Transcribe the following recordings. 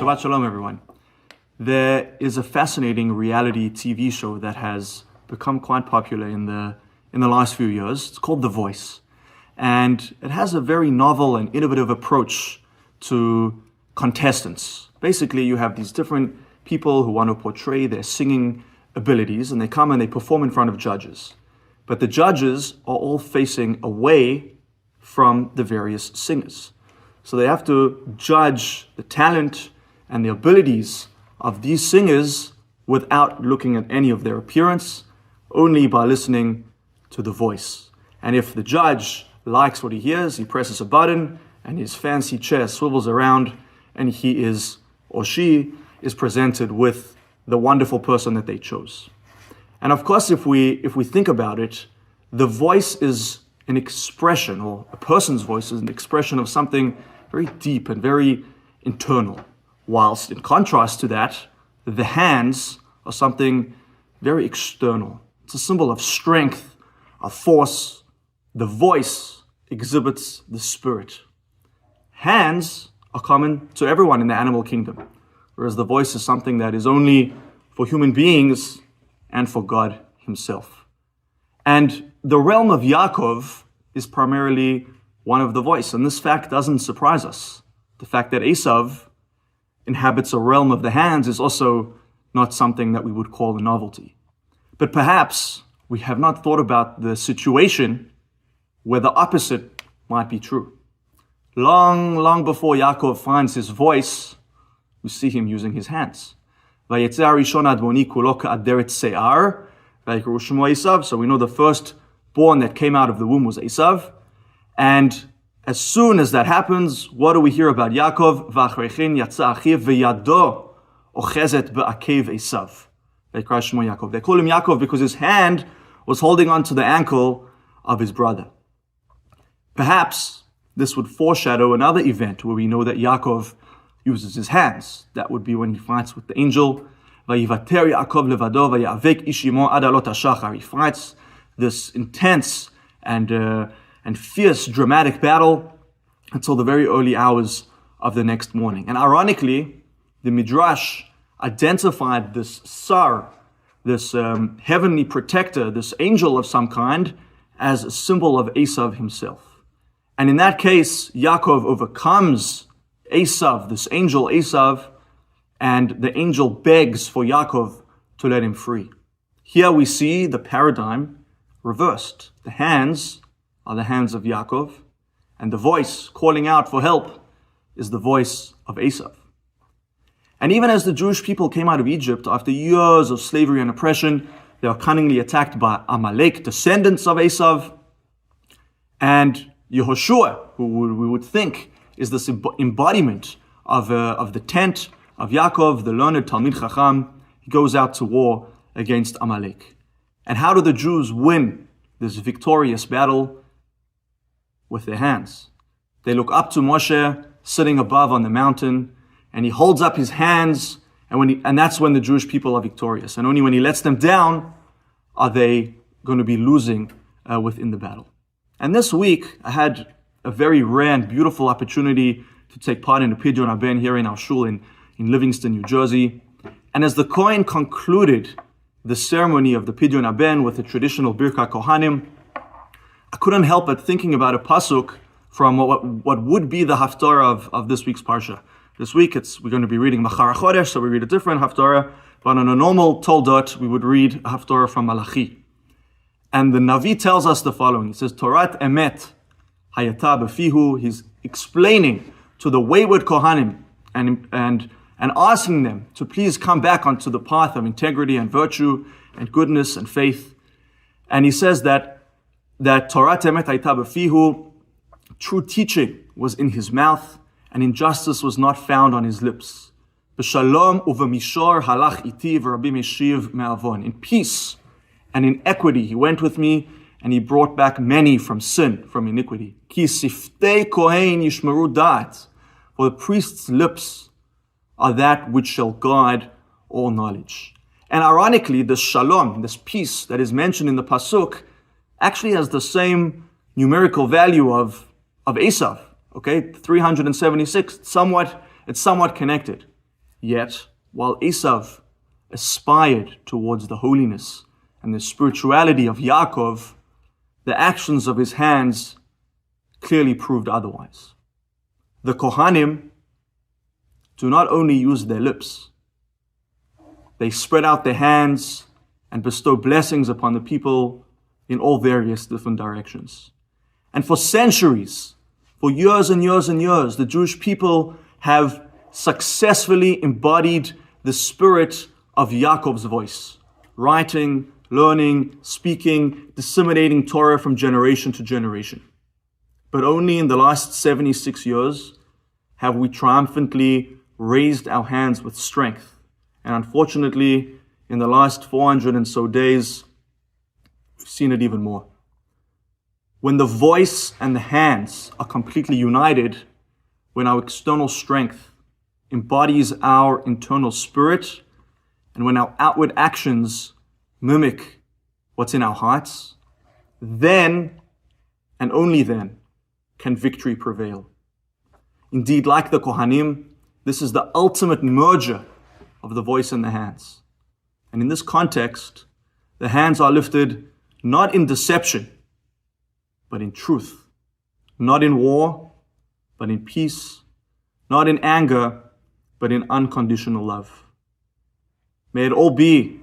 Shabbat Shalom, everyone. There is a fascinating reality TV show that has become quite popular in the last few years. It's called The Voice. And it has a very novel and innovative approach to contestants. Basically, you have these different people who want to portray their singing abilities, and they come and they perform in front of judges. But the judges are all facing away from the various singers. So they have to judge the talent and the abilities of these singers without looking at any of their appearance, only by listening to the voice. And if the judge likes what he hears, he presses a button and his fancy chair swivels around and he is, or she, is presented with the wonderful person that they chose. And of course, if we think about it, the voice is an expression, or a person's voice is an expression of something very deep and very internal. Whilst in contrast to that, the hands are something very external. It's a symbol of strength, of force. The voice exhibits the spirit. Hands are common to everyone in the animal kingdom, whereas the voice is something that is only for human beings and for God himself. And the realm of Yaakov is primarily one of the voice, and this fact doesn't surprise us. The fact that Esav inhabits a realm of the hands is also not something that we would call a novelty. But perhaps we have not thought about the situation where the opposite might be true. Long before Yaakov finds his voice, we see him using his hands. So we know the firstborn that came out of the womb was Esav. And as soon as that happens, what do we hear about Yaakov? They call him Yaakov because his hand was holding on to the ankle of his brother. Perhaps this would foreshadow another event where we know that Yaakov uses his hands. That would be when he fights with the angel. He fights this intense and fierce, dramatic battle until the very early hours of the next morning. And ironically, the Midrash identified this Sar, this heavenly protector, this angel of some kind, as a symbol of Esav himself. And in that case, Yaakov overcomes Esav, this angel Esav, and the angel begs for Yaakov to let him free. Here we see the paradigm reversed. The hands are the hands of Yaakov, and the voice calling out for help is the voice of Esav. And even as the Jewish people came out of Egypt after years of slavery and oppression, they are cunningly attacked by Amalek, descendants of Esav, and Yehoshua, who we would think is this embodiment of the tent of Yaakov, the learned Talmid Chacham. He goes out to war against Amalek. And how do the Jews win this victorious battle? With their hands. They look up to Moshe sitting above on the mountain, and he holds up his hands, and that's when the Jewish people are victorious. And only when he lets them down are they going to be losing within the battle. And this week, I had a very rare and beautiful opportunity to take part in the Pidyon Haben here in our shul in Livingston, New Jersey. And as the Kohen concluded the ceremony of the Pidyon Haben with the traditional Birkat Kohanim, I couldn't help but thinking about a pasuk from what would be the haftarah of this week's parsha. This week we're going to be reading Machar HaChodesh, so we read a different haftarah, but on a normal Toldot, we would read a haftarah from Malachi. And the Navi tells us the following. He says, Torat emet hayata befihu. He's explaining to the wayward Kohanim and asking them to please come back onto the path of integrity and virtue and goodness and faith. And he says that Torah emet hayta befihu, true teaching was in his mouth, and injustice was not found on his lips. B'shalom uv'mishor halach iti v'rabbi meshiv me'avon. In peace and in equity he went with me, and he brought back many from sin, from iniquity. Ki siftei kohen yishmeru da'at. For the priest's lips are that which shall guide all knowledge. And ironically, this shalom, this peace that is mentioned in the pasuk, actually has the same numerical value of Esav. Okay, 376. It's somewhat connected. Yet, while Esav aspired towards the holiness and the spirituality of Yaakov, the actions of his hands clearly proved otherwise. The Kohanim do not only use their lips, they spread out their hands and bestow blessings upon the people in all various different directions. And for centuries, for years and years and years, the Jewish people have successfully embodied the spirit of Yaakov's voice, writing, learning, speaking, disseminating Torah from generation to generation. But only in the last 76 years have we triumphantly raised our hands with strength. And unfortunately, in the last 400 and so days, we've seen it even more. When the voice and the hands are completely united, when our external strength embodies our internal spirit, and when our outward actions mimic what's in our hearts, then, and only then, can victory prevail. Indeed, like the Kohanim, this is the ultimate merger of the voice and the hands. And in this context, the hands are lifted not in deception, but in truth, not in war, but in peace, not in anger, but in unconditional love. May it all be,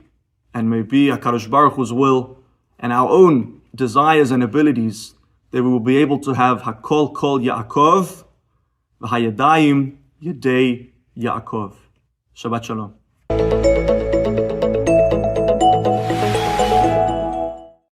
and may be HaKadosh Baruch Hu's will, and our own desires and abilities, that we will be able to have Hakol Kol Yaakov, v'hayadayim Yedei Yaakov. Shabbat Shalom.